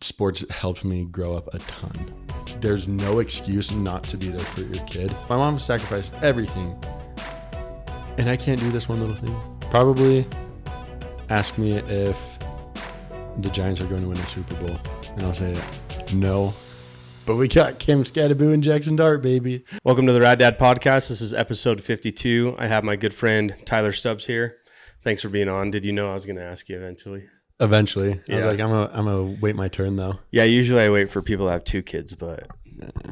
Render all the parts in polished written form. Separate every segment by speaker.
Speaker 1: sports helped me grow up a ton. There's no excuse not to be there for your kid. My mom sacrificed everything, and I can't do this one little thing. Probably ask me if the Giants are going to win the Super Bowl, and I'll say no. But we got Kim Scadaboo and Jackson Dart, baby.
Speaker 2: Welcome to the Rad Dad Podcast. This is episode 52. I have my good friend Tylor Stubbs here. Thanks for being on. Did you know I was going to ask you eventually?
Speaker 1: Eventually. I was like, I'm gonna wait my turn, though.
Speaker 2: Yeah, usually I wait for people to have two kids, but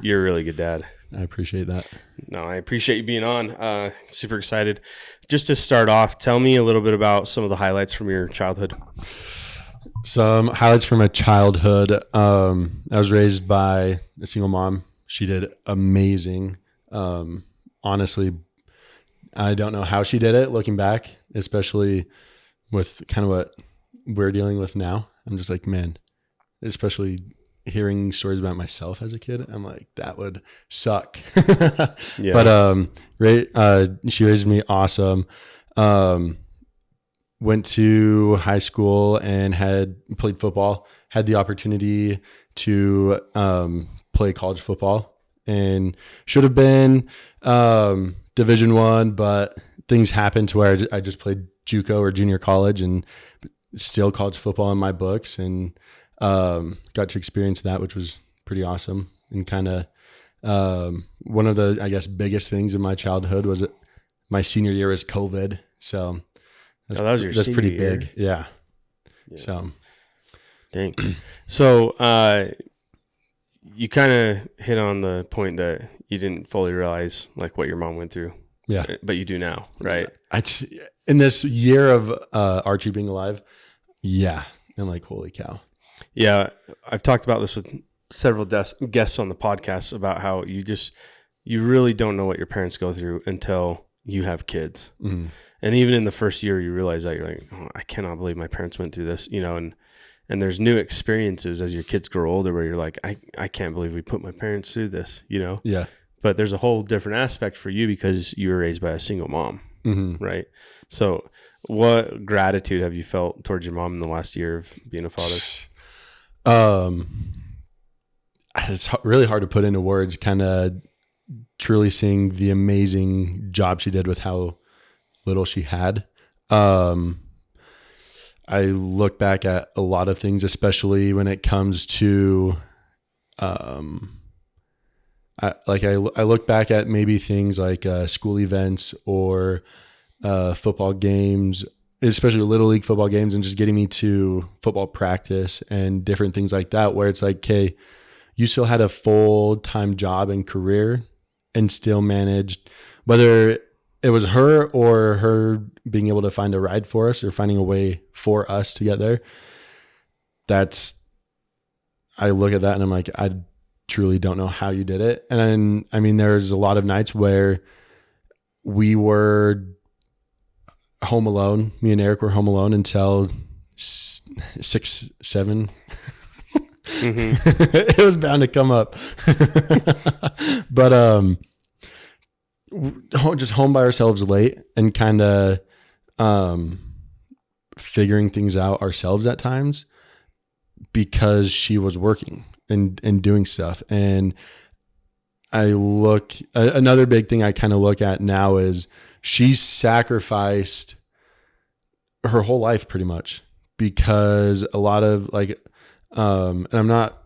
Speaker 2: you're a really good dad.
Speaker 1: I appreciate that.
Speaker 2: No, I appreciate you being on. Super excited. Just to start off, tell me a little bit about some of the highlights from your childhood.
Speaker 1: Some highlights from my childhood. I was raised by a single mom. She did amazing. Honestly, I don't know how she did it looking back, especially with kind of what we're dealing with now. I'm just like, man, especially hearing stories about myself as a kid, I'm like, that would suck. Yeah. But she raised me awesome. Went to high school and had played football, had the opportunity to play college football, and should have been Division I, but things happened to where I just played JUCO or junior college, and still college football in my books, and got to experience that, which was pretty awesome. And kind of one of the, I guess, biggest things in my childhood was my senior year was COVID. So
Speaker 2: that was your senior
Speaker 1: pretty
Speaker 2: year.
Speaker 1: big. Yeah. So
Speaker 2: dang. So you kind of hit on the point that you didn't fully realize like what your mom went through.
Speaker 1: Yeah.
Speaker 2: But you do now, right?
Speaker 1: In this year of Archie being alive, yeah. I'm like, holy cow.
Speaker 2: Yeah. I've talked about this with several guests on the podcast about how you really don't know what your parents go through until you have kids. Mm-hmm. And even in the first year, you realize that you're like, oh, I cannot believe my parents went through this, and there's new experiences as your kids grow older where you're like, I can't believe we put my parents through this, Yeah. But there's a whole different aspect for you because you were raised by a single mom, mm-hmm. right? So what gratitude have you felt towards your mom in the last year of being a father?
Speaker 1: It's really hard to put into words, kind of truly seeing the amazing job she did with how little she had. I look back at a lot of things, especially when it comes to, I look back at maybe things like school events or football games, especially Little League football games, and just getting me to football practice and different things like that, where it's like, okay, you still had a full-time job and career and still managed, whether it was her or her being able to find a ride for us or finding a way for us to get there. I look at that and I'm like, I truly don't know how you did it. And then, there's a lot of nights where we were home alone. Me and Eric were home alone until 6, 7. Mm-hmm. It was bound to come up. But just home by ourselves late and kind of figuring things out ourselves at times because she was working and doing stuff. And another big thing I kind of look at now is she sacrificed her whole life pretty much because a lot of and I'm not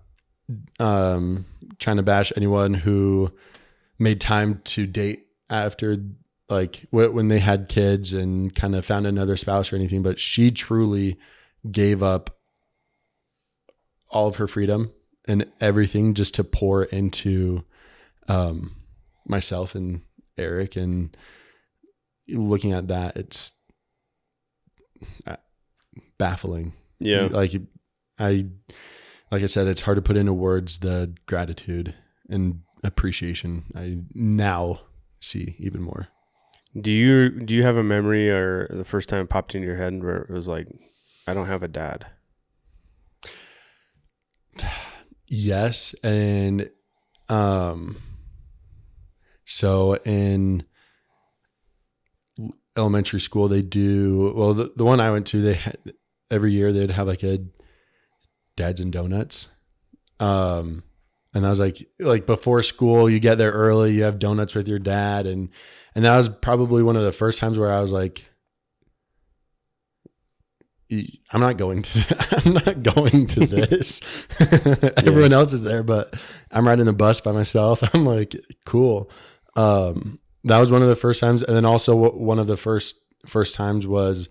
Speaker 1: trying to bash anyone who made time to date after when they had kids and kind of found another spouse or anything, but she truly gave up all of her freedom and everything just to pour into myself and Eric. And looking at that, it's baffling.
Speaker 2: Yeah.
Speaker 1: Like I said, it's hard to put into words the gratitude and appreciation I now see even more.
Speaker 2: Do you have a memory or the first time it popped into your head where it was like, I don't have a dad?
Speaker 1: Yes. And so in elementary school, they do, well, the one I went to, they had every year they'd have like a Dads and Donuts. And I was like before school, you get there early, you have donuts with your dad. And that was probably one of the first times where I was like, I'm not going to this. Everyone else is there, but I'm riding the bus by myself. I'm like, cool. That was one of the first times. And then also one of the first times was,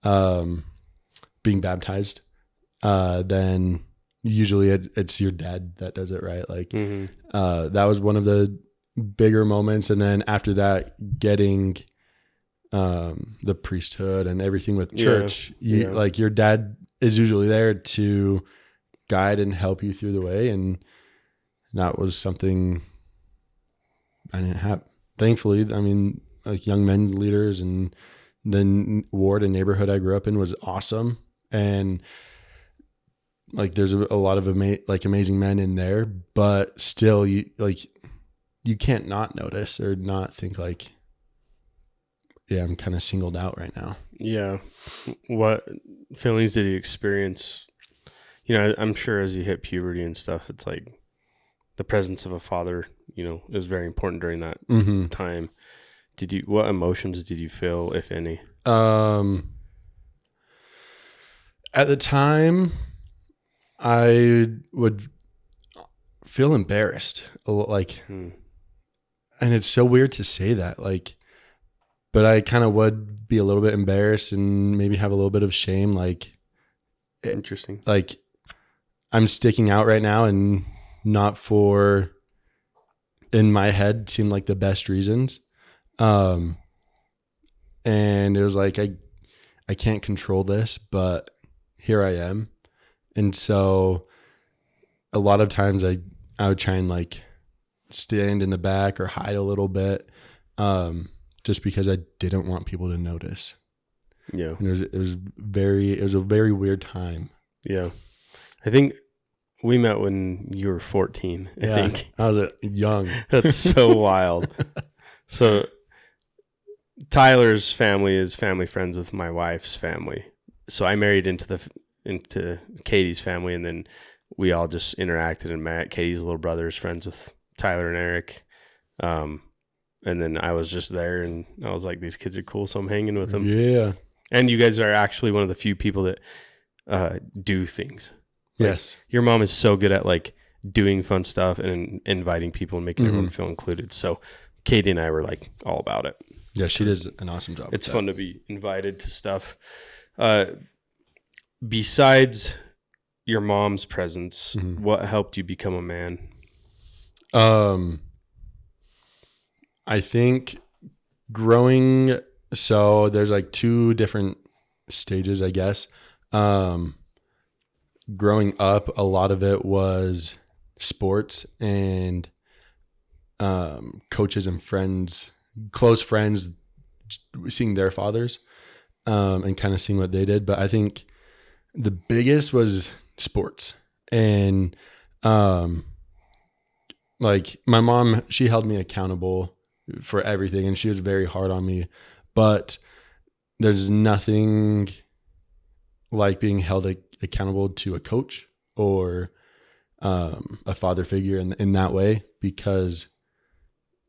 Speaker 1: being baptized. Then usually it's your dad that does it, right? Like, that was one of the bigger moments. And then after that, getting, the priesthood and everything with church, like your dad is usually there to guide and help you through the way. And that was something I didn't have. Thankfully, I mean, like young men leaders and the ward and neighborhood I grew up in was awesome. And like, there's a lot of amazing men in there, but still you can't not notice or not think like, yeah, I'm kind of singled out right now. Yeah.
Speaker 2: What feelings did you experience? You know, I'm sure as you hit puberty and stuff, it's like the presence of a father, you know, is very important during that time. What emotions did you feel, if any?
Speaker 1: At the time, I would feel embarrassed, like, and it's so weird to say that, like, but I kind of would be a little bit embarrassed and maybe have a little bit of shame. Like,
Speaker 2: interesting.
Speaker 1: Like, I'm sticking out right now and not for, in my head, seemed like the best reasons. And it was like, I can't control this, but here I am. And so a lot of times I would try and like stand in the back or hide a little bit. Just because I didn't want people to notice.
Speaker 2: Yeah.
Speaker 1: And it was a very weird time.
Speaker 2: Yeah. I think we met when you were 14. I think
Speaker 1: I was young.
Speaker 2: That's so wild. So Tyler's family is family friends with my wife's family. So I married into Katie's family, and then we all just interacted and met. Katie's little brother is friends with Tyler and Eric. And then I was just there, and I was like, these kids are cool, so I'm hanging with them.
Speaker 1: Yeah.
Speaker 2: And you guys are actually one of the few people that do things. Like,
Speaker 1: yes.
Speaker 2: Your mom is so good at like doing fun stuff and inviting people and making everyone feel included. So Katie and I were like all about it.
Speaker 1: Yeah, she does an awesome job.
Speaker 2: It's fun to be invited to stuff. Besides your mom's presence, what helped you become a man?
Speaker 1: I think so there's like two different stages, I guess. Growing up, a lot of it was sports and coaches and friends, close friends, seeing their fathers and kind of seeing what they did. But I think the biggest was sports. And like my mom, she held me accountable for everything, and she was very hard on me, but there's nothing like being held accountable to a coach or a father figure in that way, because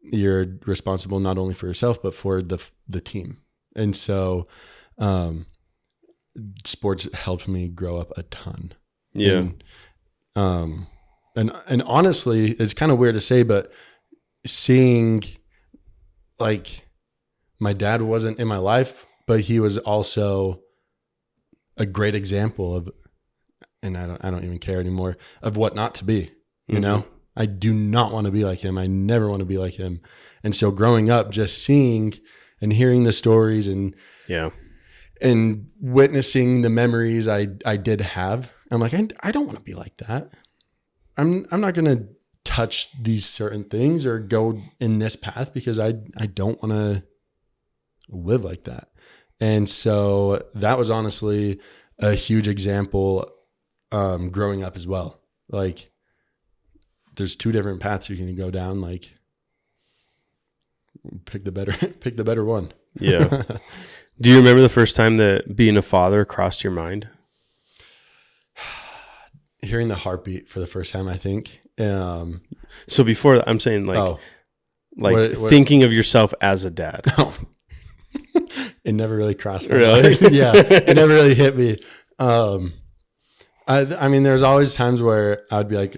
Speaker 1: you're responsible not only for yourself but for the team. And so sports helped me grow up a ton.
Speaker 2: Yeah.
Speaker 1: And honestly, it's kind of weird to say, but seeing, like, my dad wasn't in my life, but he was also a great example of, and I don't even care anymore, of what not to be. You know, I do not want to be like him. I never want to be like him. And so growing up, just seeing and hearing the stories and witnessing the memories I did have, I'm like, I don't want to be like that. I'm not going to touch these certain things or go in this path because I don't want to live like that. And so that was honestly a huge example growing up as well. Like, there's two different paths you can go down. Like, pick the better one.
Speaker 2: Yeah. Do you remember the first time that being a father crossed your mind?
Speaker 1: hearing the heartbeat for the first time, I think.
Speaker 2: So before that, I'm saying what, thinking of yourself as a dad.
Speaker 1: Oh, it never really crossed my
Speaker 2: Really?
Speaker 1: mind. Yeah, it never really hit me. I mean, there's always times where I would be like,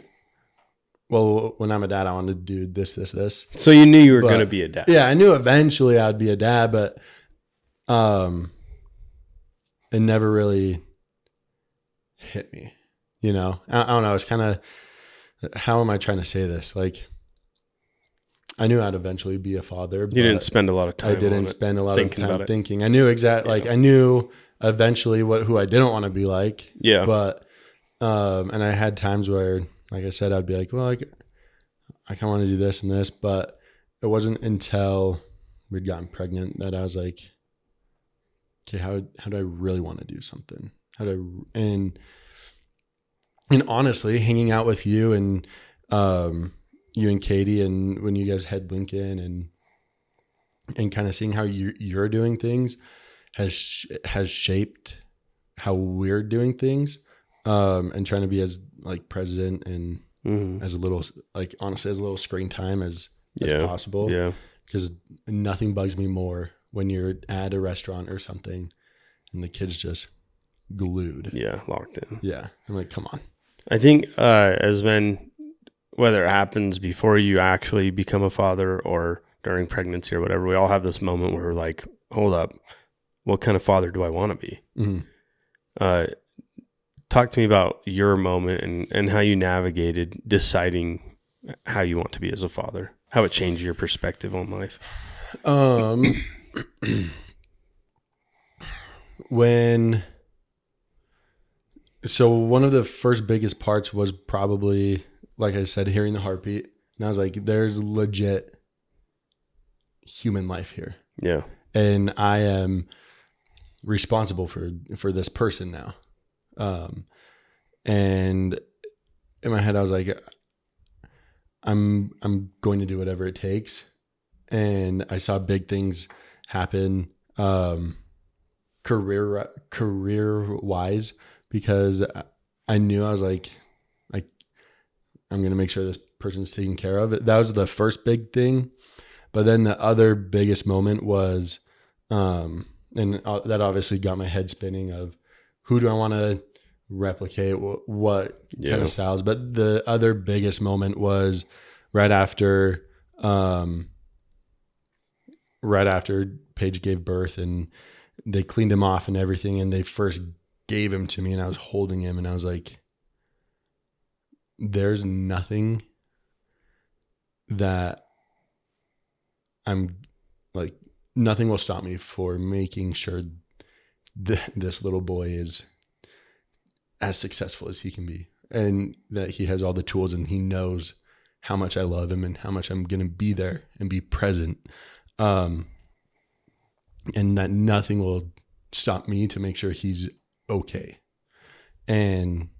Speaker 1: well, when I'm a dad, I want to do this, this, this.
Speaker 2: So you knew you were going to be a dad.
Speaker 1: Yeah, I knew eventually I'd be a dad, but it never really hit me. I don't know. It's kind of, how am I trying to say this? Like, I knew I'd eventually be a father.
Speaker 2: You didn't spend a lot of time.
Speaker 1: I didn't spend a lot of time thinking. I knew exactly. Like, I knew eventually who I didn't want to be like.
Speaker 2: Yeah.
Speaker 1: But and I had times where, like I said, I'd be like, well, I kind of want to do this and this, but it wasn't until we'd gotten pregnant that I was like, okay, how do I really want to do something? And honestly, hanging out with you and you and Katie, and when you guys had Lincoln, and kind of seeing how you're doing things has shaped how we're doing things, and trying to be as like present and as a little, like, honestly, as little screen time as possible.
Speaker 2: Yeah.
Speaker 1: Because nothing bugs me more when you're at a restaurant or something and the kid's just glued.
Speaker 2: Yeah, locked in.
Speaker 1: Yeah. I'm like, come on.
Speaker 2: I think as men, whether it happens before you actually become a father or during pregnancy or whatever, we all have this moment where we're like, hold up, what kind of father do I want to be? Mm-hmm. Talk to me about your moment and how you navigated deciding how you want to be as a father, how it changed your perspective on life.
Speaker 1: So one of the first biggest parts was probably, like I said, hearing the heartbeat. And I was like, there's legit human life here.
Speaker 2: Yeah. And
Speaker 1: I am responsible for this person now. And in my head, I was like, I'm going to do whatever it takes. And I saw big things happen, career wise, because I knew I was like, I'm going to make sure this person's taken care of. That was the first big thing. But then the other biggest moment was, and that obviously got my head spinning of who do I want to replicate, what kind of styles. But the other biggest moment was right after Paige gave birth and they cleaned him off and everything. And they first gave him to me and I was holding him and I was like, there's nothing that nothing will stop me for making sure this little boy is as successful as he can be, and that he has all the tools and he knows how much I love him and how much I'm going to be there and be present. And that nothing will stop me to make sure he's okay. And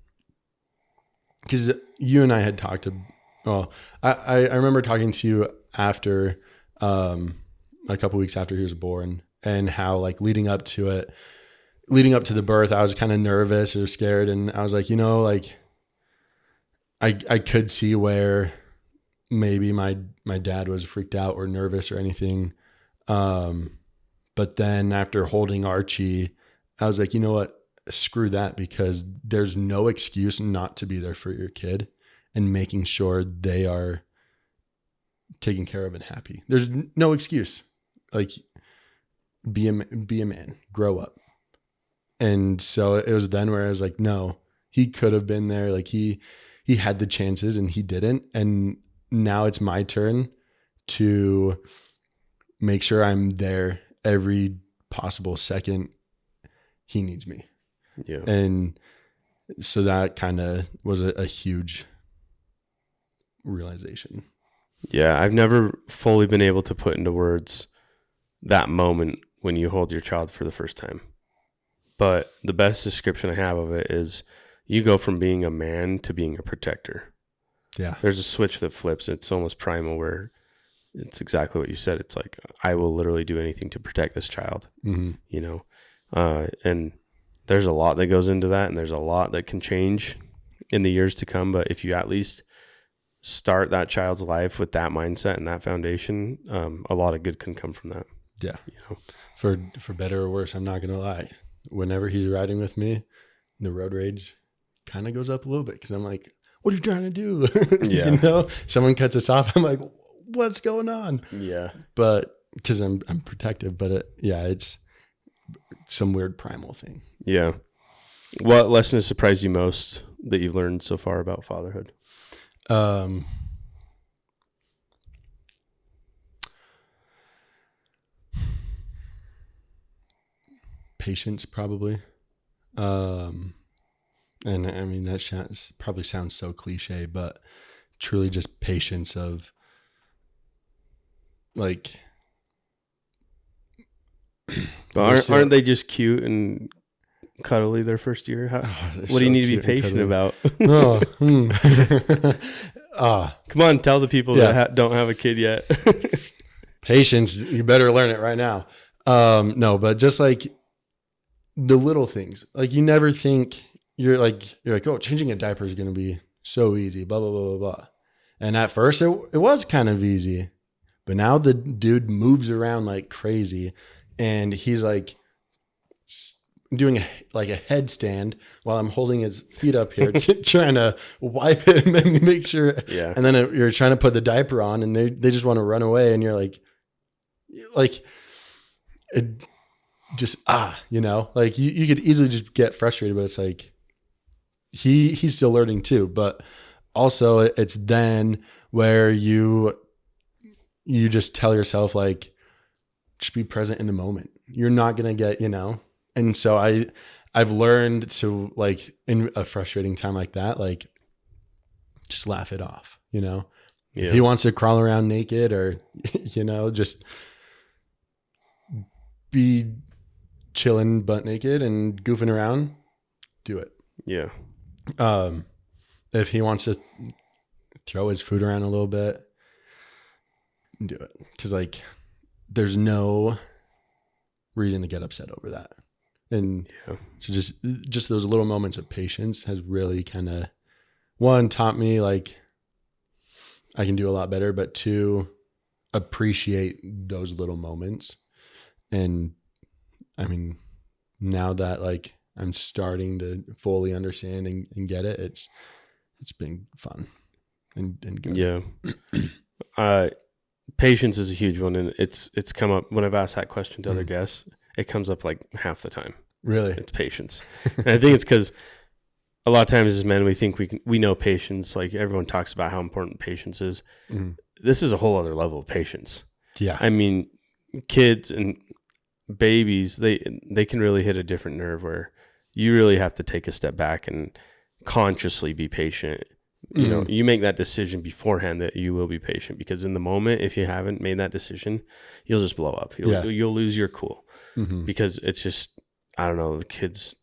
Speaker 1: because you and I had talked I remember talking to you after, a couple weeks after he was born, and how like leading up to the birth, I was kind of nervous or scared. And I was like, I could see where maybe my dad was freaked out or nervous or anything. But then after holding Archie, I was like, you know what? Screw that, because there's no excuse not to be there for your kid and making sure they are taken care of and happy. There's no excuse. Like, be a man, grow up. And so it was then where I was like, no, he could have been there. Like he had the chances and he didn't. And now it's my turn to make sure I'm there every possible second he needs me.
Speaker 2: Yeah.
Speaker 1: And so that kind of was a huge realization.
Speaker 2: Yeah. I've never fully been able to put into words that moment when you hold your child for the first time. But the best description I have of it is you go from being a man to being a protector.
Speaker 1: Yeah.
Speaker 2: There's a switch that flips. It's almost primal, where it's exactly what you said. It's like, I will literally do anything to protect this child, and there's a lot that goes into that, and there's a lot that can change in the years to come. But if you at least start that child's life with that mindset and that foundation, a lot of good can come from that.
Speaker 1: Yeah.
Speaker 2: You know?
Speaker 1: For better or worse, I'm not going to lie. Whenever he's riding with me, the road rage kind of goes up a little bit because I'm like, what are you trying to do?
Speaker 2: Yeah.
Speaker 1: You know, someone cuts us off. I'm like, what's going on?
Speaker 2: Yeah.
Speaker 1: But because I'm protective, but it's some weird primal thing.
Speaker 2: Yeah. What lesson has surprised you most that you've learned so far about fatherhood?
Speaker 1: Patience, probably. And I mean, that probably sounds so cliche, but truly just patience of like.
Speaker 2: But aren't they just cute and cuddly their first year? What do you need to be patient about? Come on, tell the people that don't have a kid yet.
Speaker 1: Patience, you better learn it right now. No, but just like the little things, like you never think you're like, oh, changing a diaper is going to be so easy, blah, blah, blah, blah, blah. And at first it was kind of easy, but now the dude moves around like crazy and he's like doing a headstand while I'm holding his feet up here, trying to wipe him and make sure.
Speaker 2: Yeah.
Speaker 1: And then you're trying to put the diaper on and they just want to run away. And you're like it just, you know, like you could easily just get frustrated, but it's like, he's still learning too. But also it's then where you just tell yourself like, just be present in the moment. You're not going to get, you know? And so I've learned to like in a frustrating time like that, like just laugh it off, you know? Yeah. If he wants to crawl around naked or, you know, just be chilling butt naked and goofing around, do it.
Speaker 2: Yeah.
Speaker 1: If he wants to throw his food around a little bit, do it. Cause like there's no reason to get upset over that. And so just those little moments of patience has really kind of, one, taught me like I can do a lot better, but two, appreciate those little moments. And I mean, now that like I'm starting to fully understand and get it, it's been fun and good.
Speaker 2: Yeah. Patience is a huge one. And it's come up when I've asked that question to other guests, it comes up like half the time.
Speaker 1: Really?
Speaker 2: It's patience. And I think it's because a lot of times as men, we think we know patience. Like everyone talks about how important patience is. This is a whole other level of patience.
Speaker 1: Yeah.
Speaker 2: I mean, kids and babies, they can really hit a different nerve where you really have to take a step back and consciously be patient. You know, you make that decision beforehand that you will be patient, because in the moment, if you haven't made that decision, you'll just blow up. You'll lose your cool because it's just, I don't know, the kids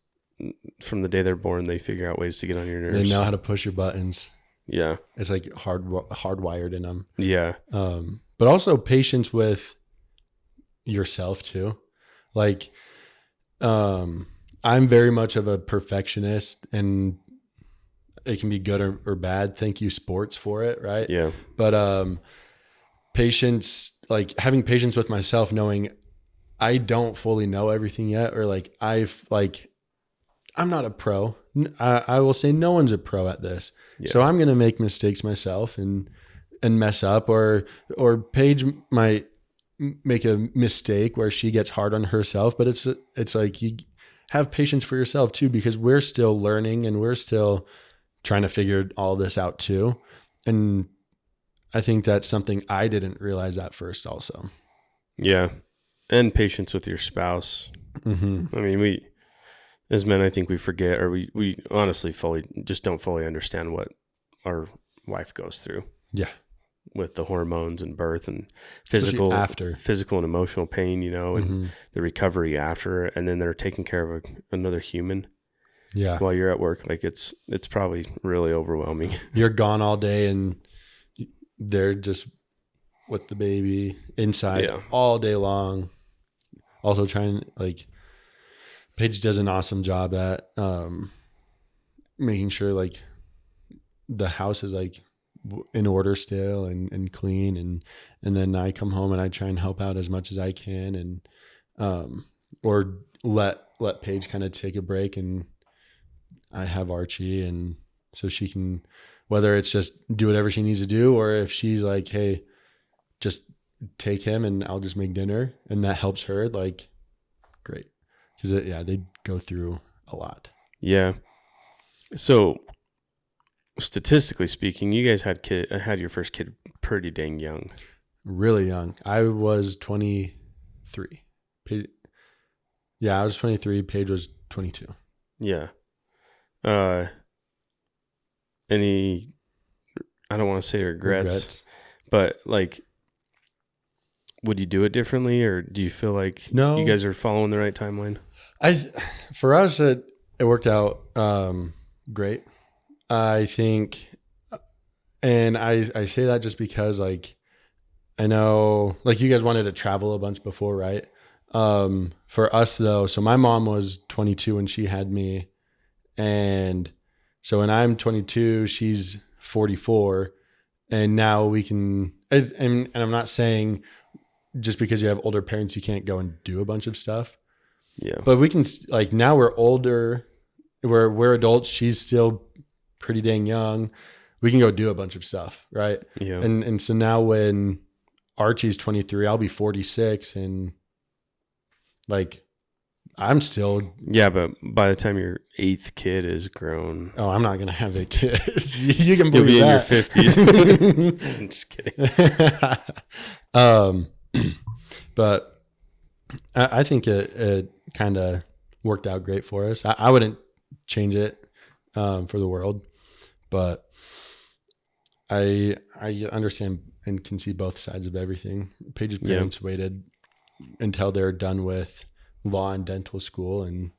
Speaker 2: from the day they're born, they figure out ways to get on your nerves.
Speaker 1: They know how to push your buttons.
Speaker 2: Yeah.
Speaker 1: It's like hardwired in them.
Speaker 2: Yeah.
Speaker 1: But also patience with yourself too. Like, I'm very much of a perfectionist, and it can be good or bad. Thank you, sports, for it. Right.
Speaker 2: Yeah.
Speaker 1: But, patience, like having patience with myself, knowing I don't fully know everything yet, or like I'm not a pro. I will say no one's a pro at this. Yeah. So I'm going to make mistakes myself and mess up, or Paige might make a mistake where she gets hard on herself, but it's like you have patience for yourself too, because we're still learning and we're still trying to figure all this out too. And I think that's something I didn't realize at first also.
Speaker 2: Yeah. And patience with your spouse. I mean, we, as men, I think we forget, or we honestly just don't fully understand what our wife goes through.
Speaker 1: Yeah.
Speaker 2: With the hormones and birth and physical and emotional pain, you know, and the recovery after, and then they're taking care of another human.
Speaker 1: Yeah.
Speaker 2: While you're at work, like it's probably really overwhelming.
Speaker 1: You're gone all day and they're just with the baby inside all day long. Also trying, like, Paige does an awesome job at making sure like the house is like in order still and clean. And then I come home and I try and help out as much as I can, and, or let Paige kind of take a break, and I have Archie, and so she can, whether it's just do whatever she needs to do, or if she's like, hey, just take him and I'll just make dinner, and that helps her, like, great. Because they go through a lot.
Speaker 2: Yeah. So statistically speaking, you guys had your first kid pretty dang young.
Speaker 1: Really young. I was 23. I was 23. Paige was 22.
Speaker 2: Yeah. Any, I don't want to say regrets, but like, would you do it differently, or do you feel like
Speaker 1: No,
Speaker 2: you guys are following the right timeline?
Speaker 1: For us, it worked out great. I think, and I say that just because, like, I know, like, you guys wanted to travel a bunch before, right? For us though, so my mom was 22 when she had me, and so when I'm 22, she's 44, and now we can. And I'm not saying just because you have older parents you can't go and do a bunch of stuff.
Speaker 2: Yeah,
Speaker 1: but we can, like, now we're older, we're adults. She's still pretty dang young. We can go do a bunch of stuff, right?
Speaker 2: Yeah.
Speaker 1: And so now when Archie's 23, I'll be 46, and like, I'm still.
Speaker 2: Yeah, but by the time your 8th kid is grown,
Speaker 1: Oh, I'm not gonna have 8 kids. You can believe
Speaker 2: you'll be
Speaker 1: that.
Speaker 2: in your 50s. I'm just
Speaker 1: kidding. But I think it kind of worked out great for us. I wouldn't change it for the world, but I understand and can see both sides of everything. Paige's parents waited until they're done with law and dental school, and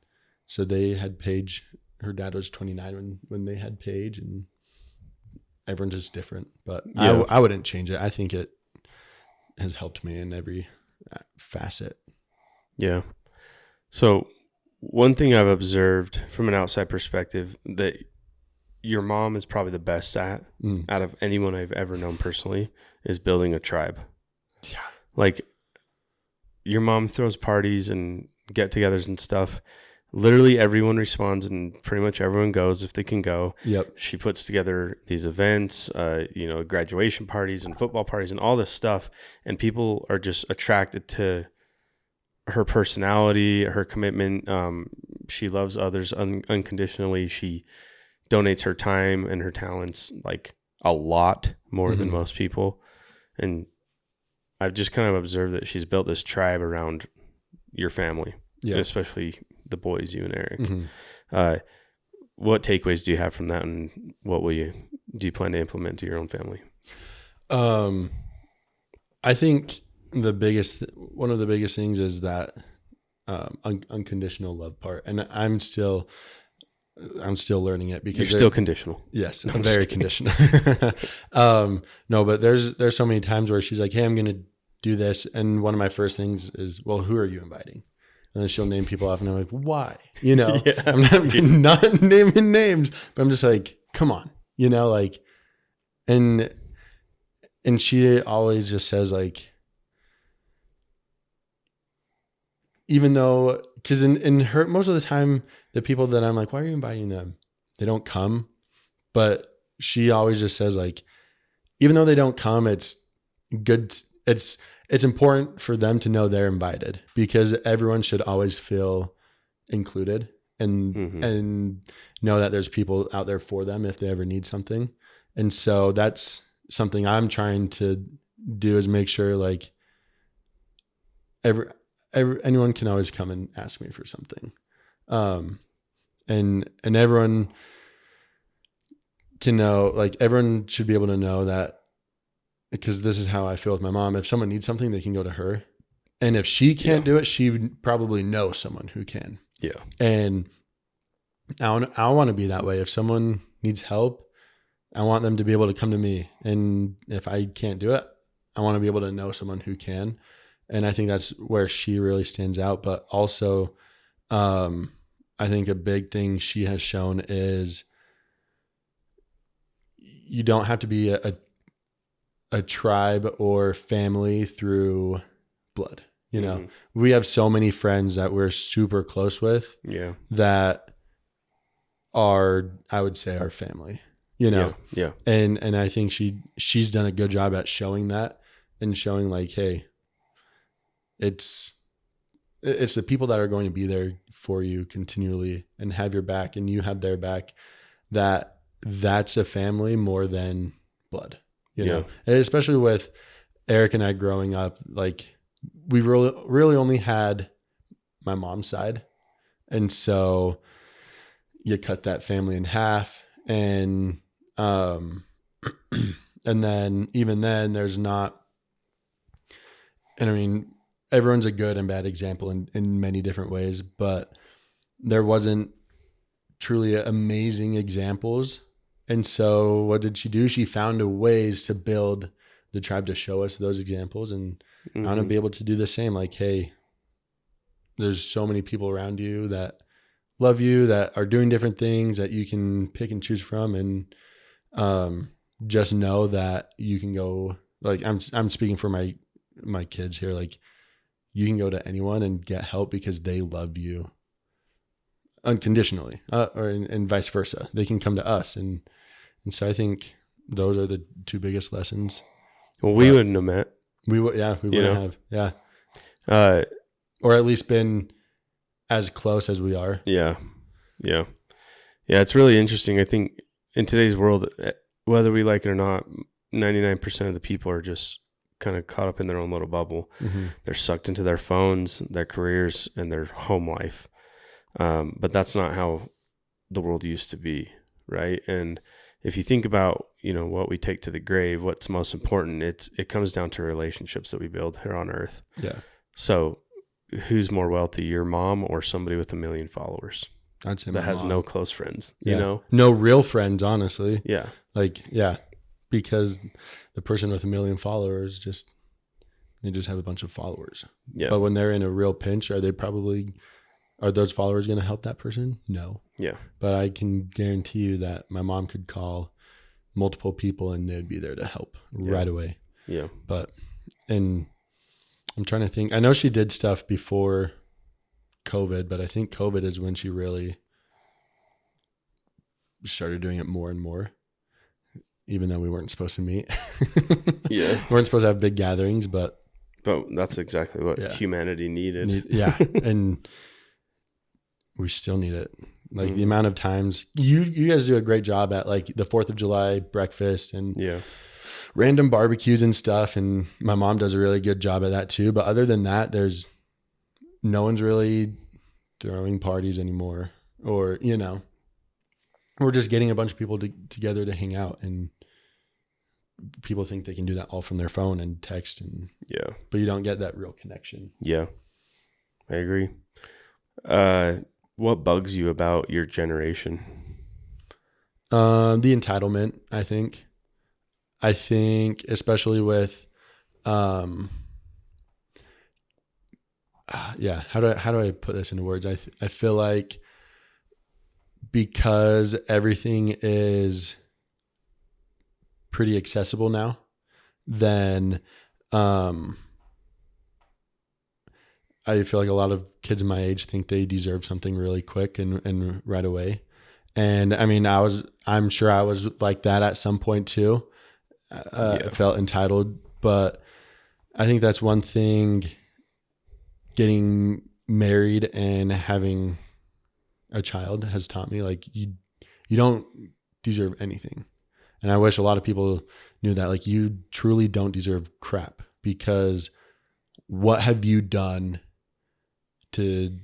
Speaker 1: so they had Paige. Her dad was 29 when they had Paige, and everyone's just different. But I wouldn't change it. I think it has helped me in every facet.
Speaker 2: Yeah. So one thing I've observed from an outside perspective that your mom is probably the best at out of anyone I've ever known personally is building a tribe.
Speaker 1: Yeah.
Speaker 2: Like, your mom throws parties and get-togethers and stuff. Literally everyone responds, and pretty much everyone goes if they can go.
Speaker 1: Yep.
Speaker 2: She puts together these events, graduation parties and football parties and all this stuff, and people are just attracted to her personality, her commitment. She loves others unconditionally. She donates her time and her talents like a lot more than most people. And I've just kind of observed that she's built this tribe around your family, especially the boys, you and Eric. What takeaways do you have from that, and what do you plan to implement to your own family?
Speaker 1: I think one of the biggest things is that unconditional love part, and I'm still learning it because
Speaker 2: you're still conditional.
Speaker 1: Yes, I'm very conditional. No, but there's so many times where she's like, "Hey, I'm going to do this," and one of my first things is, "Well, who are you inviting?" And then she'll name people off, and I'm like, "Why?" I'm not naming names, but I'm just like, "Come on," like, and she always just says, like, even though, because in her, most of the time, the people that I'm like, "Why are you inviting them?" They don't come, but she always just says, like, even though they don't come, it's good. It's important for them to know they're invited, because everyone should always feel included and know that there's people out there for them if they ever need something. And so that's something I'm trying to do, is make sure, like, anyone can always come and ask me for something. And everyone can know, like, everyone should be able to know that, because this is how I feel with my mom. If someone needs something, they can go to her. And if she can't do it, she would probably know someone who can.
Speaker 2: Yeah.
Speaker 1: And I want to be that way. If someone needs help, I want them to be able to come to me. And if I can't do it, I want to be able to know someone who can. And I think that's where she really stands out. But also, I think a big thing she has shown is you don't have to be a tribe or family through blood. You know, we have so many friends that we're super close with that are, I would say, our family, you know?
Speaker 2: Yeah.
Speaker 1: And I think she's done a good job at showing that and showing like, hey, it's the people that are going to be there for you continually and have your back and you have their back, that's a family more than blood, you know? And especially with Eric and I growing up, like we really only had my mom's side. And so you cut that family in half and then even then there's not, and I mean, everyone's a good and bad example in many different ways, but there wasn't truly amazing examples. And so what did she do? She found ways to build the tribe to show us those examples. And I want to be able to do the same. Like, hey, there's so many people around you that love you, that are doing different things that you can pick and choose from. And just know that you can go, like, I'm speaking for my kids here. Like, you can go to anyone and get help because they love you unconditionally, and vice versa. They can come to us. And so I think those are the two biggest lessons.
Speaker 2: Well, we wouldn't have met.
Speaker 1: We wouldn't have. Yeah. Or at least been as close as we are.
Speaker 2: Yeah. It's really interesting. I think in today's world, whether we like it or not, 99% of the people are just kind of caught up in their own little bubble. They're sucked into their phones, their careers, and their home life. But that's not how the world used to be, right? And if you think about, what we take to the grave, what's most important, it comes down to relationships that we build here on earth.
Speaker 1: Yeah.
Speaker 2: So who's more wealthy, your mom or somebody with 1 million followers?
Speaker 1: I'd say
Speaker 2: that has
Speaker 1: mom.
Speaker 2: no close friends,
Speaker 1: No real friends, honestly.
Speaker 2: Yeah.
Speaker 1: Because the person with 1 million followers they just have a bunch of followers.
Speaker 2: Yeah.
Speaker 1: But when they're in a real pinch, are those followers going to help that person? No.
Speaker 2: Yeah. But
Speaker 1: I can guarantee you that my mom could call multiple people and they'd be there to help right away.
Speaker 2: Yeah.
Speaker 1: And I'm trying to think. I know she did stuff before COVID, but I think COVID is when she really started doing it more and more, even though we weren't supposed to meet.
Speaker 2: Yeah.
Speaker 1: We weren't supposed to have big gatherings, but
Speaker 2: that's exactly what humanity needed.
Speaker 1: And we still need it. Like the amount of times you guys do a great job at like the 4th of July breakfast and random barbecues and stuff. And my mom does a really good job at that too. But other than that, there's no one's really throwing parties anymore, or, we're just getting a bunch of people together to hang out, and people think they can do that all from their phone and text but you don't get that real connection. Yeah.
Speaker 2: I agree. What bugs you about your generation?
Speaker 1: The entitlement, I think especially with, how do I put this into words? I feel like because everything is pretty accessible now, then, I feel like a lot of kids my age think they deserve something really quick and right away. And I mean, I'm sure I was like that at some point too. I felt entitled, but I think that's one thing getting married and having a child has taught me. Like you don't deserve anything. And I wish a lot of people knew that, like, you truly don't deserve crap, because what have you done to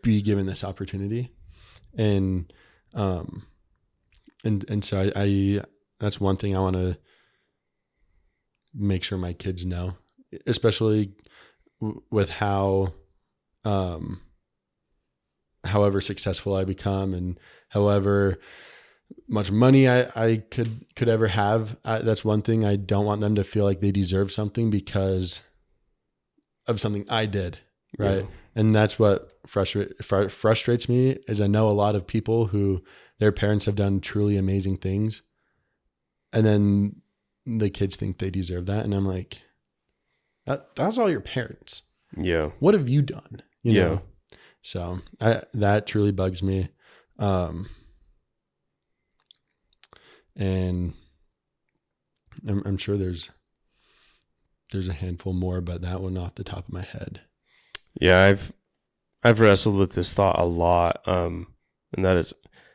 Speaker 1: be given this opportunity? And so I that's one thing I want to make sure my kids know, especially with how, however successful I become and however much money I could ever have. That's one thing. I don't want them to feel like they deserve something because of something I did. Right. Yeah. And that's what frustrates me, is I know a lot of people who their parents have done truly amazing things, and then the kids think they deserve that. And I'm like, that's all your parents.
Speaker 2: Yeah.
Speaker 1: What have you done? You
Speaker 2: Yeah.
Speaker 1: know? So that truly bugs me. And I'm sure there's a handful more, but that one off the top of my head.
Speaker 2: Yeah. I've wrestled with this thought a lot. And that is,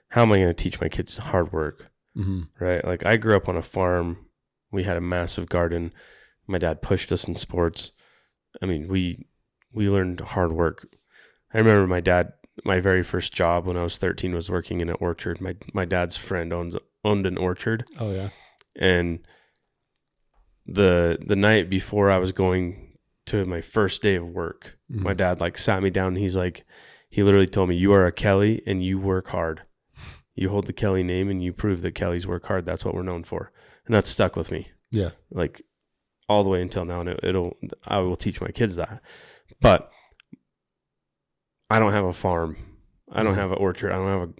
Speaker 2: how am I going to teach my kids hard work?
Speaker 1: Mm-hmm.
Speaker 2: Right. Like I grew up on a farm. We had a massive garden. My dad pushed us in sports. I mean, we learned hard work. I remember my very first job when I was 13 was working in an orchard. My dad's friend owned an orchard.
Speaker 1: Oh yeah.
Speaker 2: And the night before I was going to my first day of work,
Speaker 1: Mm-hmm.
Speaker 2: my dad like sat me down and he literally told me, "You are a Kelly and you work hard. You hold the Kelly name and you prove that Kellys work hard. That's what we're known for." And that stuck with me.
Speaker 1: Yeah.
Speaker 2: Like all the way until now. And I will teach my kids that. But I don't have a farm. I don't have an orchard. I don't have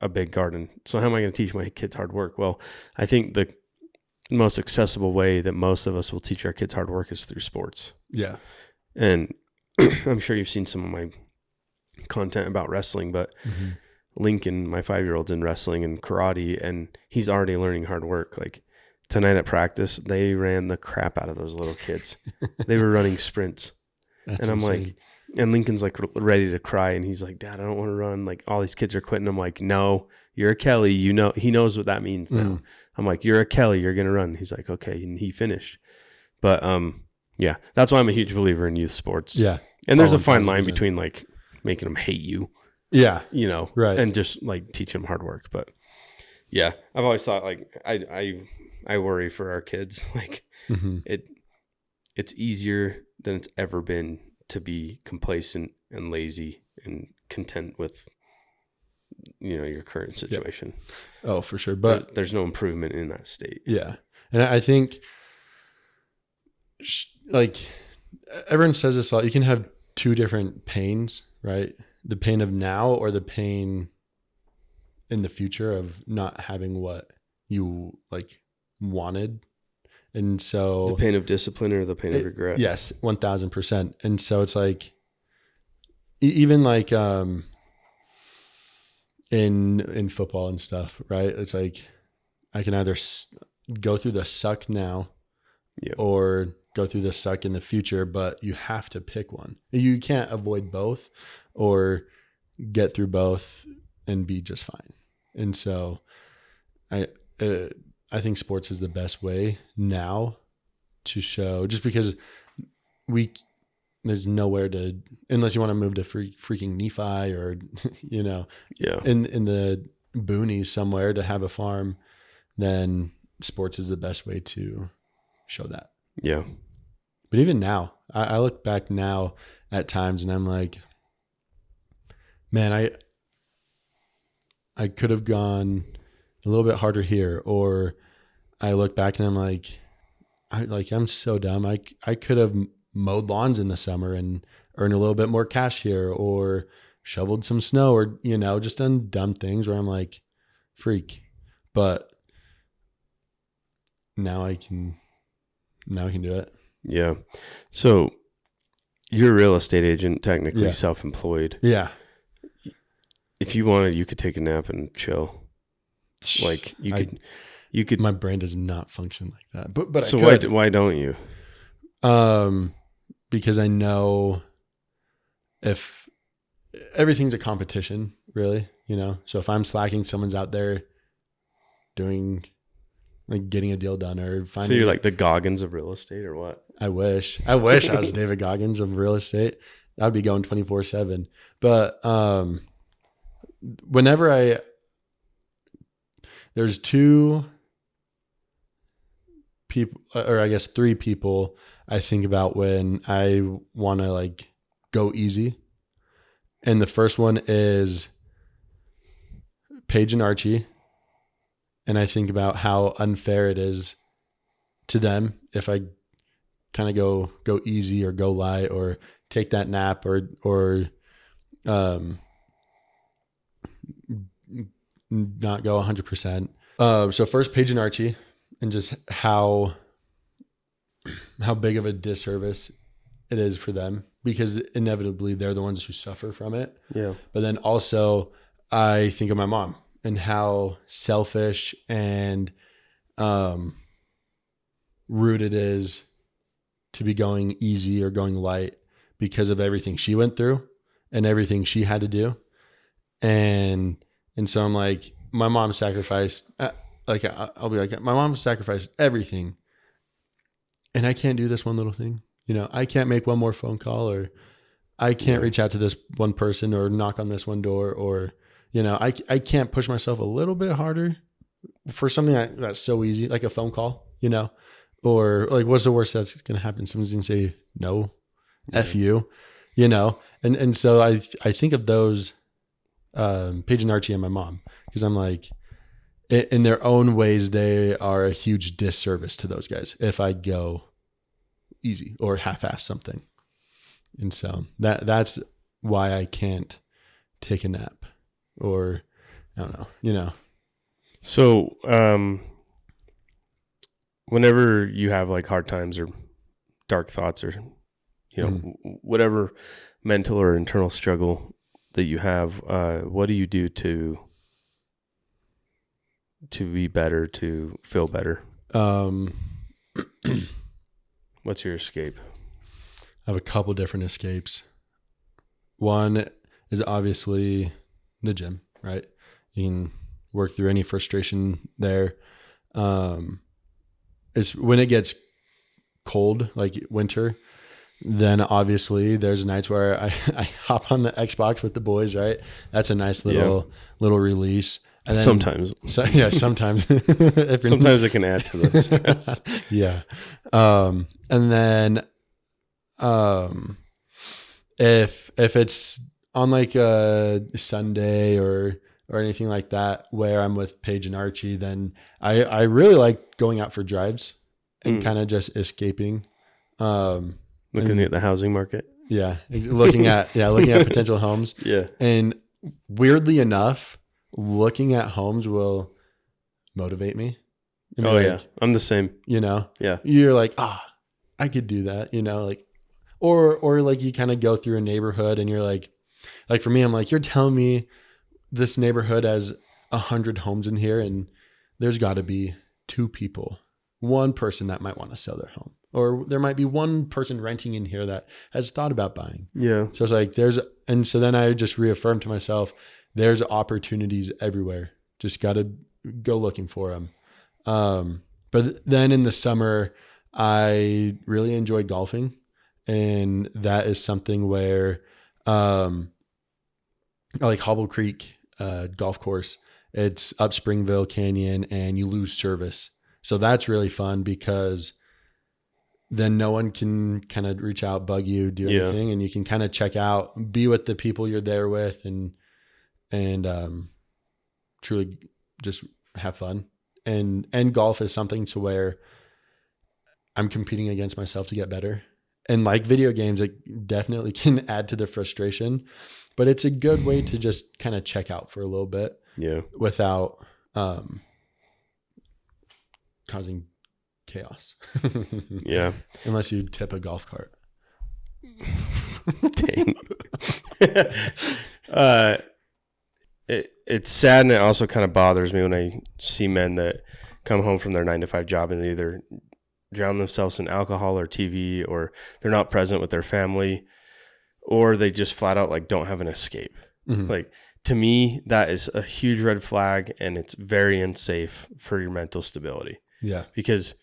Speaker 2: a big garden. So how am I going to teach my kids hard work? Well, I think the most accessible way that most of us will teach our kids hard work is through sports.
Speaker 1: Yeah.
Speaker 2: And I'm sure you've seen some of my content about wrestling, but Lincoln, my 5-year-old's in wrestling and karate, and he's already learning hard work. Like tonight at practice, they ran the crap out of those little kids. They were running sprints.
Speaker 1: That's
Speaker 2: and I'm
Speaker 1: insane.
Speaker 2: like, and Lincoln's like ready to cry. And he's like, "Dad, I don't want to run. Like all these kids are quitting." I'm like, "No, you're a Kelly. You know," he knows what that means now. I'm like, "You're a Kelly. You're going to run." He's like, "Okay." And he finished. But, yeah, that's why I'm a huge believer in youth sports.
Speaker 1: Yeah.
Speaker 2: And there's a fine line between like making them hate you.
Speaker 1: Yeah.
Speaker 2: You know,
Speaker 1: right.
Speaker 2: And just like teach them hard work. But yeah, I've always thought like, I worry for our kids. Like it's easier than it's ever been to be complacent and lazy and content with, your current situation.
Speaker 1: Yep. Oh, for sure. But
Speaker 2: there's no improvement in that state.
Speaker 1: Yeah. And I think like everyone says this a lot, you can have two different pains, right? The pain of now or the pain in the future of not having what you like wanted. And so
Speaker 2: the pain of discipline or the pain of regret.
Speaker 1: Yes, 1000%. And so it's like, even like, in football and stuff, right? It's like, I can either go through the suck now or go through the suck in the future, but you have to pick one. You can't avoid both or get through both and be just fine. And so I think sports is the best way now to show, just because there's nowhere to, unless you want to move to freaking Nephi or, in the boonies somewhere to have a farm, then sports is the best way to show that.
Speaker 2: Yeah.
Speaker 1: But even now, I look back now at times and I'm like, man, I could have gone a little bit harder here. Or I look back and I'm like, I'm so dumb. I could have mowed lawns in the summer and earned a little bit more cash here, or shoveled some snow, or, just done dumb things where I'm like, freak. But now I can do it.
Speaker 2: Yeah. So you're a real estate agent, technically self-employed.
Speaker 1: Yeah.
Speaker 2: If you wanted, you could take a nap and chill. Like you could.
Speaker 1: My brain does not function like that. But
Speaker 2: so
Speaker 1: I could.
Speaker 2: Why don't you?
Speaker 1: Because I know if everything's a competition, really, So if I'm slacking, someone's out there doing, like, getting a deal done or finding.
Speaker 2: So you're like the Goggins of real estate, or what?
Speaker 1: I wish I was David Goggins of real estate. I'd be going 24/7. But whenever there's two people, or I guess three people I think about when I want to like go easy. And the first one is Paige and Archie. And I think about how unfair it is to them if I kind of go easy or go light or take that nap or not go 100%. So first, Paige and Archie, just how big of a disservice it is for them, because inevitably they're the ones who suffer from it.
Speaker 2: Yeah.
Speaker 1: But then also I think of my mom and how selfish and rude it is to be going easy or going light because of everything she went through and everything she had to do. And so I'm like, my mom sacrificed, like, I'll be like, my mom sacrificed everything. And I can't do this one little thing. You know, I can't make one more phone call, or I can't reach out to this one person or knock on this one door, or, you know, I can't push myself a little bit harder for something that's so easy, like a phone call, you know, or like, what's the worst that's going to happen? Someone's going to say, no, F you, you know? And so I think of those, Paige and Archie and my mom, because I'm like, in their own ways, they are a huge disservice to those guys if I go easy or half-ass something. And so that's why I can't take a nap, or I don't know, you know.
Speaker 2: So whenever you have like hard times or dark thoughts, or, you know, whatever mental or internal struggle that you have, what do you do to be better, to feel better? What's your escape?
Speaker 1: I have a couple different escapes. One is obviously the gym, right? You can work through any frustration there. It's when it gets cold, like winter, then obviously there's nights where I hop on the Xbox with the boys, right? That's a nice little release. And then,
Speaker 2: sometimes.
Speaker 1: Sometimes.
Speaker 2: Sometimes it can add to the stress.
Speaker 1: Yeah. And then if it's on like a Sunday or anything like that where I'm with Paige and Archie, then I really like going out for drives and kind of just escaping.
Speaker 2: Looking at the housing market.
Speaker 1: Yeah. Looking at potential homes.
Speaker 2: Yeah.
Speaker 1: And weirdly enough, looking at homes will motivate me.
Speaker 2: Yeah. I'm the same.
Speaker 1: You know?
Speaker 2: Yeah.
Speaker 1: You're like, I could do that, you know, like, or like you kind of go through a neighborhood and you're like for me, I'm like, you're telling me this neighborhood has 100 homes in here and there's got to be one person that might want to sell their home, or there might be one person renting in here that has thought about buying.
Speaker 2: Yeah.
Speaker 1: So it's like and so then I just reaffirmed to myself, there's opportunities everywhere. Just got to go looking for them. But then in the summer, I really enjoy golfing, and that is something where, I like Hobble Creek, golf course. It's up Springville Canyon and you lose service. So that's really fun because then no one can kind of reach out, bug you, do anything, and you can kind of check out, be with the people you're there with, and truly just have fun. And golf is something to where I'm competing against myself to get better. And like video games, it definitely can add to the frustration, but it's a good way to just kind of check out for a little bit.
Speaker 2: Yeah.
Speaker 1: Without causing chaos.
Speaker 2: Yeah.
Speaker 1: Unless you tip a golf cart.
Speaker 2: Dang. It's sad, and it also kind of bothers me when I see men that come home from their 9-to-5 job and they either drown themselves in alcohol or TV, or they're not present with their family, or they just flat out like don't have an escape. Mm-hmm. Like, to me, that is a huge red flag, and it's very unsafe for your mental stability.
Speaker 1: Yeah.
Speaker 2: Because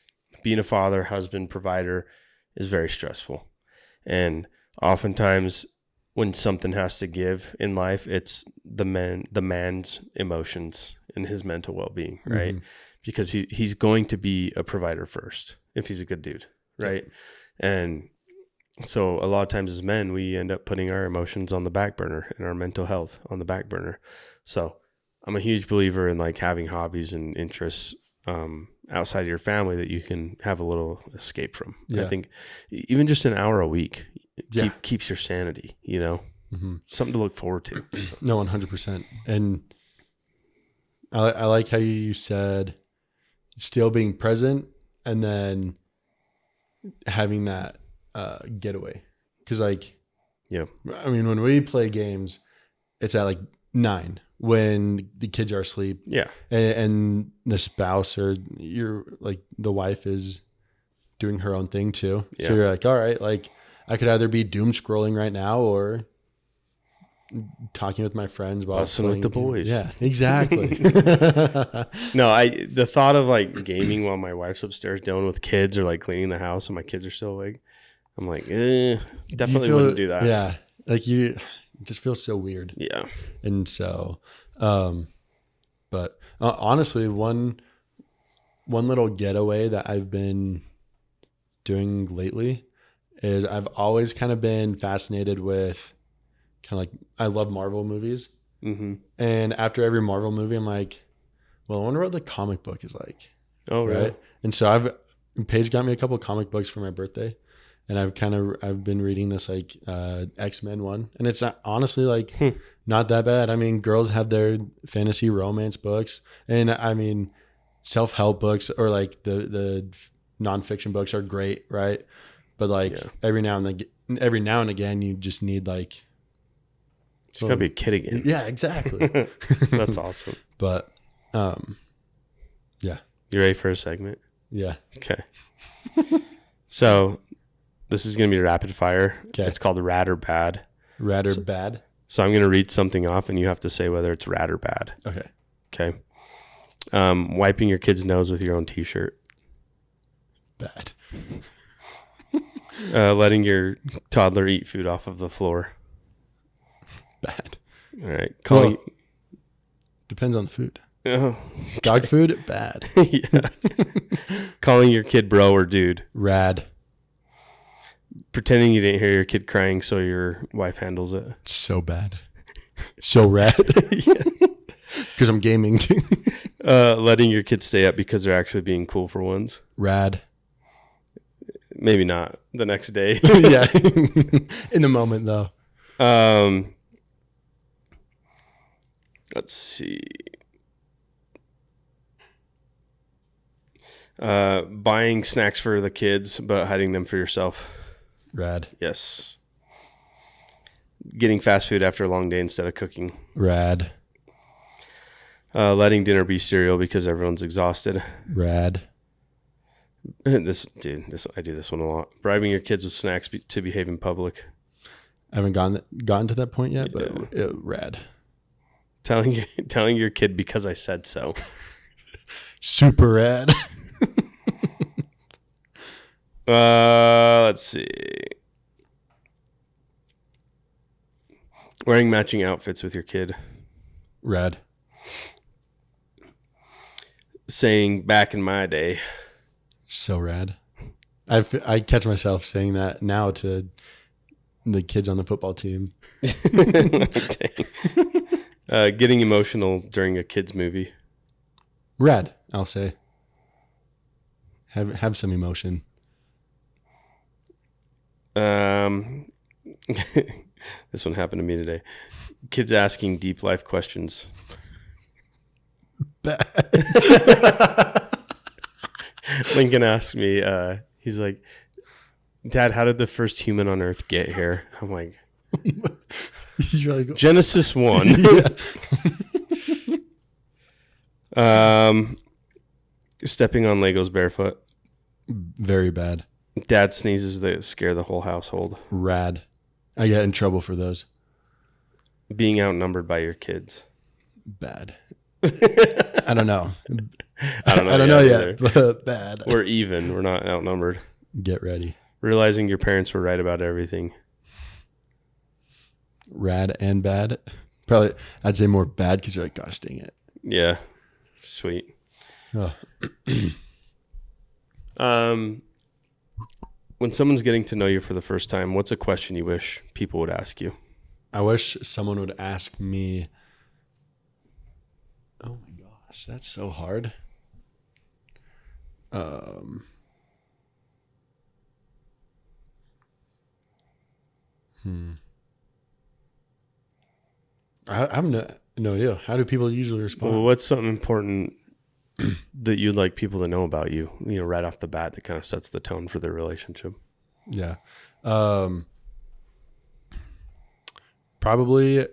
Speaker 2: being a father, husband, provider is very stressful. And oftentimes when something has to give in life, it's the man's emotions and his mental well-being, right? Mm-hmm. Because he's going to be a provider first if he's a good dude, right? Yeah. And so a lot of times as men, we end up putting our emotions on the back burner and our mental health on the back burner. So I'm a huge believer in like having hobbies and interests outside of your family that you can have a little escape from. Yeah. I think even just an hour a week keeps your sanity, you know, something to look forward to. So.
Speaker 1: No, 100%. And I like how you said still being present and then having that getaway. Because like,
Speaker 2: Yeah.
Speaker 1: I mean, when we play games, it's at like 9 when the kids are asleep.
Speaker 2: Yeah.
Speaker 1: And the spouse or the wife is doing her own thing too.
Speaker 2: Yeah.
Speaker 1: So you're like, all right, like I could either be doom scrolling right now or talking with my friends while
Speaker 2: Busting with the boys.
Speaker 1: Yeah, exactly.
Speaker 2: No, the thought of like gaming while my wife's upstairs dealing with kids or like cleaning the house and my kids are still awake, I'm like, definitely wouldn't do that.
Speaker 1: Yeah, like it just feels so weird.
Speaker 2: Yeah.
Speaker 1: And so, but honestly, one little getaway that I've been doing lately is I've always kind of been fascinated with kind of like, I love Marvel movies.
Speaker 2: Mm-hmm.
Speaker 1: And after every Marvel movie, I'm like, well, I wonder what the comic book is like.
Speaker 2: Oh, really? Right?
Speaker 1: And so Paige got me a couple of comic books for my birthday. And I've been reading this like X-Men one. And it's honestly like not that bad. I mean, girls have their fantasy romance books. And I mean, self-help books or like the nonfiction books are great, right? But like every now and again, you just need like,
Speaker 2: it's gotta be a kid again.
Speaker 1: Yeah, exactly.
Speaker 2: That's awesome.
Speaker 1: But yeah.
Speaker 2: You ready for a segment?
Speaker 1: Yeah.
Speaker 2: Okay. So this is gonna be rapid fire.
Speaker 1: Okay.
Speaker 2: It's called Rad or Bad.
Speaker 1: Rad or bad?
Speaker 2: So I'm gonna read something off and you have to say whether it's rad or bad.
Speaker 1: Okay.
Speaker 2: Okay. Wiping your kid's nose with your own t-shirt.
Speaker 1: Bad.
Speaker 2: Letting your toddler eat food off of the floor.
Speaker 1: Bad.
Speaker 2: All right.
Speaker 1: Depends on the food.
Speaker 2: Oh, okay.
Speaker 1: Dog food, bad.
Speaker 2: Yeah. Calling your kid bro or dude.
Speaker 1: Rad.
Speaker 2: Pretending you didn't hear your kid crying so your wife handles it.
Speaker 1: So bad. So rad. Because I'm gaming too.
Speaker 2: Letting your kids stay up because they're actually being cool for once.
Speaker 1: Rad.
Speaker 2: Maybe not the next day.
Speaker 1: Yeah. In the moment though.
Speaker 2: Let's see. Buying snacks for the kids, but hiding them for yourself.
Speaker 1: Rad.
Speaker 2: Yes. Getting fast food after a long day instead of cooking.
Speaker 1: Rad.
Speaker 2: Letting dinner be cereal because everyone's exhausted.
Speaker 1: Rad.
Speaker 2: I do this one a lot. Bribing your kids with snacks to behave in public.
Speaker 1: I haven't gotten to that point yet, but rad.
Speaker 2: Telling your kid because I said so.
Speaker 1: Super rad.
Speaker 2: Let's see. Wearing matching outfits with your kid.
Speaker 1: Rad.
Speaker 2: Saying back in my day.
Speaker 1: So rad. I catch myself saying that now to the kids on the football team.
Speaker 2: Getting emotional during a kid's movie.
Speaker 1: Rad, I'll say. Have some emotion.
Speaker 2: This one happened to me today. Kids asking deep life questions.
Speaker 1: Bad.
Speaker 2: Lincoln asked me, he's like, Dad, how did the first human on Earth get here? I'm like, Genesis 1. Stepping on Legos barefoot.
Speaker 1: Very bad.
Speaker 2: Dad sneezes that scare the whole household.
Speaker 1: Rad. I get in trouble for those.
Speaker 2: Being outnumbered by your kids.
Speaker 1: Bad. I don't know.
Speaker 2: I don't know yet,
Speaker 1: but bad.
Speaker 2: We're even. We're not outnumbered.
Speaker 1: Get ready.
Speaker 2: Realizing your parents were right about everything.
Speaker 1: Rad and bad. Probably, I'd say more bad because you're like, gosh, dang it.
Speaker 2: Yeah. Sweet.
Speaker 1: Oh.
Speaker 2: When someone's getting to know you for the first time, what's a question you wish people would ask you?
Speaker 1: I wish someone would ask me. Oh my gosh, that's so hard. I have no idea. How do people usually respond?
Speaker 2: Well, what's something important that you'd like people to know about you, right off the bat that kind of sets the tone for their relationship?
Speaker 1: Yeah. Probably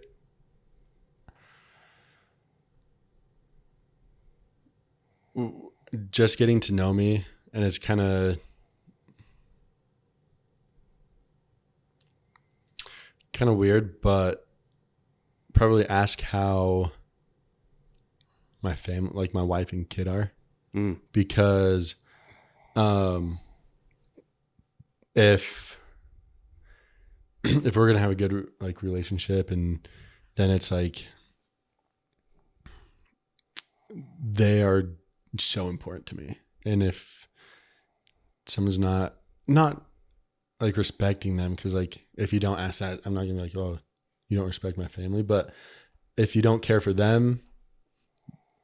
Speaker 1: just getting to know me, and it's kind of weird, but probably ask how my family, like my wife and kid are, because if we're gonna have a good like relationship, and then it's like they are so important to me, and if someone's not like respecting them, because like if you don't ask that, I'm not gonna be like, oh, you don't respect my family. But if you don't care for them,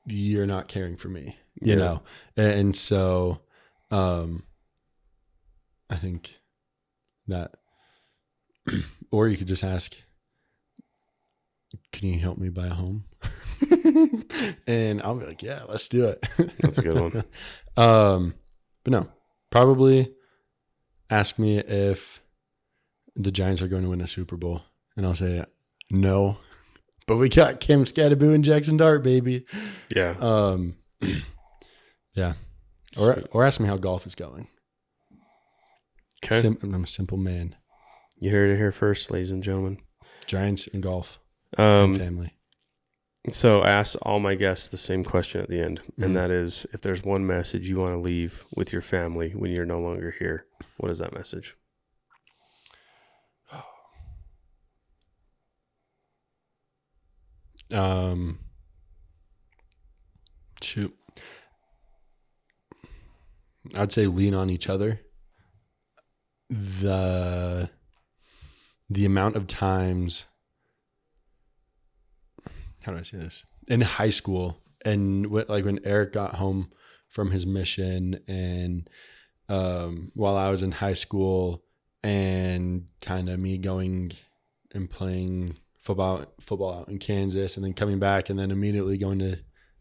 Speaker 1: you're not caring for me, you know. And so I think that, or you could just ask, can you help me buy a home? And I'll be like, yeah, let's do it.
Speaker 2: That's a good one.
Speaker 1: But no, probably ask me if the Giants are going to win a Super Bowl, and I'll say no, but we got Kim Scattaboo and Jackson Dart, baby.
Speaker 2: Yeah.
Speaker 1: Yeah. Or ask me how golf is going.
Speaker 2: Okay.
Speaker 1: I'm a simple man.
Speaker 2: You heard it here first, ladies and gentlemen.
Speaker 1: Giants and golf and family.
Speaker 2: So I ask all my guests the same question at the end, and that is, if there's one message you want to leave with your family when you're no longer here, what is that message?
Speaker 1: Shoot. I'd say lean on each other. The amount of times, how do I say this? In high school, and like when Eric got home from his mission, and while I was in high school, and kind of me going and playing football out in Kansas, and then coming back, and then immediately going to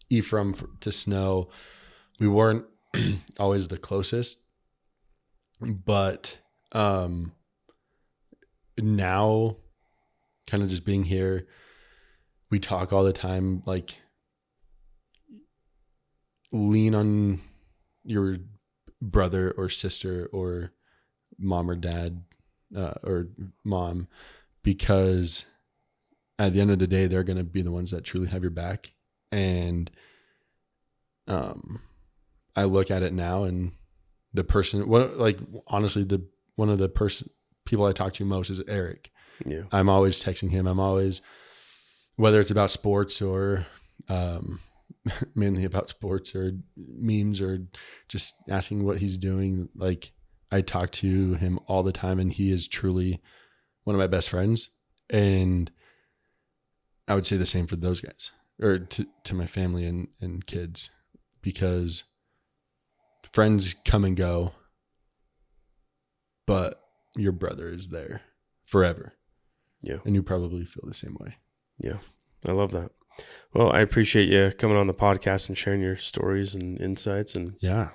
Speaker 1: Ephraim to Snow. We weren't always the closest, but now kind of just being here, we talk all the time, like lean on your brother or sister or mom or dad or mom, because at the end of the day, they're going to be the ones that truly have your back. And I look at it now, and the person, honestly, one of the people I talk to most is Eric.
Speaker 2: Yeah.
Speaker 1: I'm always texting him. I'm always, whether it's about sports or mainly about sports or memes or just asking what he's doing. Like, I talk to him all the time, and he is truly one of my best friends. And I would say the same for those guys, or to my family and kids, because friends come and go, but your brother is there forever.
Speaker 2: Yeah.
Speaker 1: And you probably feel the same way.
Speaker 2: Yeah. I love that. Well, I appreciate you coming on the podcast and sharing your stories and insights. And
Speaker 1: yeah,